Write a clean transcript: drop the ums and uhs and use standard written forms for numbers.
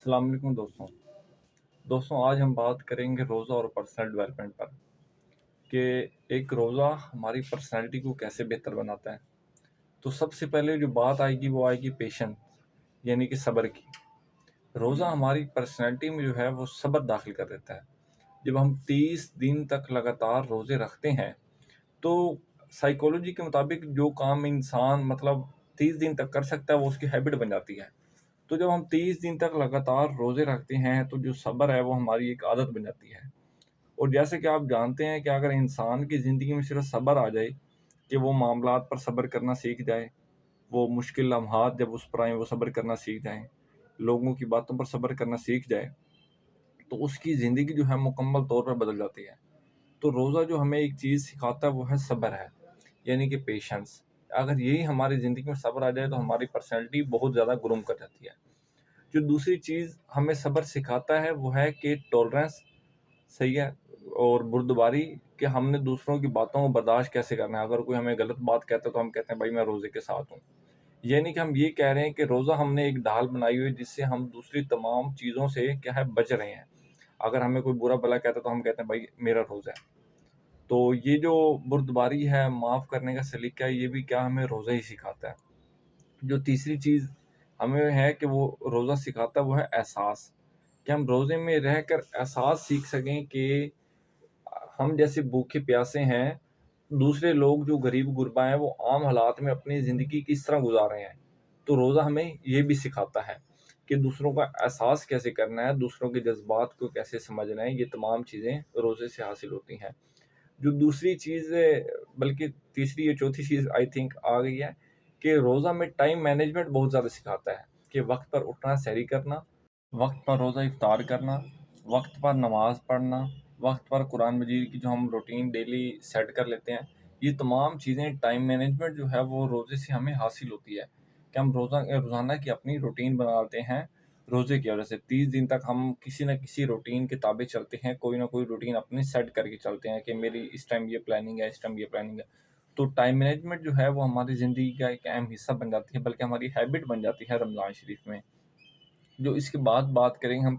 السلام علیکم دوستوں آج ہم بات کریں گے روزہ اور پرسنل ڈیولپمنٹ پر کہ ایک روزہ ہماری پرسنالٹی کو کیسے بہتر بناتا ہے۔ تو سب سے پہلے جو بات آئے گی وہ آئے گی پیشنس، یعنی کہ صبر کی۔ روزہ ہماری پرسنالٹی میں جو ہے وہ صبر داخل کر دیتا ہے۔ جب ہم 30 دن تک لگاتار روزے رکھتے ہیں تو سائیکولوجی کے مطابق جو کام انسان 30 دن تک کر سکتا ہے وہ اس کی ہیبٹ بن جاتی ہے۔ تو جب ہم 30 دن تک لگاتار روزے رکھتے ہیں تو جو صبر ہے وہ ہماری ایک عادت بن جاتی ہے۔ اور جیسے کہ آپ جانتے ہیں کہ اگر انسان کی زندگی میں صرف صبر آ جائے کہ وہ معاملات پر صبر کرنا سیکھ جائے، وہ مشکل لمحات جب اس پر آئیں وہ صبر کرنا سیکھ جائیں، لوگوں کی باتوں پر صبر کرنا سیکھ جائے، تو اس کی زندگی جو ہے مکمل طور پر بدل جاتی ہے۔ تو روزہ جو ہمیں ایک چیز سکھاتا ہے وہ ہے صبر ہے، یعنی کہ پیشنس۔ اگر یہی ہماری زندگی میں صبر آ جائے تو ہماری پرسنالٹی بہت زیادہ گروم کر جاتی ہے۔ جو دوسری چیز ہمیں صبر سکھاتا ہے وہ ہے کہ ٹولرنس، صحیح ہے، اور بردباری، کہ ہم نے دوسروں کی باتوں کو برداشت کیسے کرنا ہے۔ اگر کوئی ہمیں غلط بات کہتا ہے تو ہم کہتے ہیں بھائی میں روزے کے ساتھ ہوں، یعنی کہ ہم یہ کہہ رہے ہیں کہ روزہ ہم نے ایک ڈھال بنائی ہوئی جس سے ہم دوسری تمام چیزوں سے کیا ہے بچ رہے ہیں۔ اگر ہمیں کوئی برا بلا کہتا ہے تو ہم کہتے ہیں بھائی میرا روزہ ہے۔ تو یہ جو بردباری ہے، معاف کرنے کا سلیقہ ہے، یہ بھی کیا ہمیں روزہ ہی سکھاتا ہے۔ جو تیسری چیز ہمیں ہے کہ وہ روزہ سکھاتا ہے وہ ہے احساس، کہ ہم روزے میں رہ کر احساس سیکھ سکیں کہ ہم جیسے بھوکے پیاسے ہیں، دوسرے لوگ جو غریب غربا ہیں وہ عام حالات میں اپنی زندگی کس طرح گزار رہے ہیں۔ تو روزہ ہمیں یہ بھی سکھاتا ہے کہ دوسروں کا احساس کیسے کرنا ہے، دوسروں کے جذبات کو کیسے سمجھنا ہے۔ یہ تمام چیزیں روزے سے حاصل ہوتی ہیں۔ جو دوسری چیز بلکہ تیسری یا چوتھی چیز آئی تھنک آ گئی ہے کہ روزہ میں ٹائم مینجمنٹ بہت زیادہ سکھاتا ہے، کہ وقت پر اٹھنا، سحری کرنا، وقت پر روزہ افطار کرنا، وقت پر نماز پڑھنا، وقت پر قرآن مجید کی جو ہم روٹین ڈیلی سیٹ کر لیتے ہیں، یہ تمام چیزیں ٹائم مینجمنٹ جو ہے وہ روزے سے ہمیں حاصل ہوتی ہے، کہ ہم روزانہ کی اپنی روٹین بناتے ہیں۔ روزے کی وجہ سے 30 دن تک ہم کسی نہ کسی روٹین کے تابع چلتے ہیں، کوئی نہ کوئی روٹین اپنی سیٹ کر کے چلتے ہیں کہ میری اس ٹائم یہ پلاننگ ہے، اس ٹائم یہ پلاننگ ہے۔ تو ٹائم مینجمنٹ جو ہے وہ ہماری زندگی کا ایک اہم حصہ بن جاتی ہے، بلکہ ہماری ہیبٹ بن جاتی ہے رمضان شریف میں۔ جو اس کے بعد بات کریں گے ہم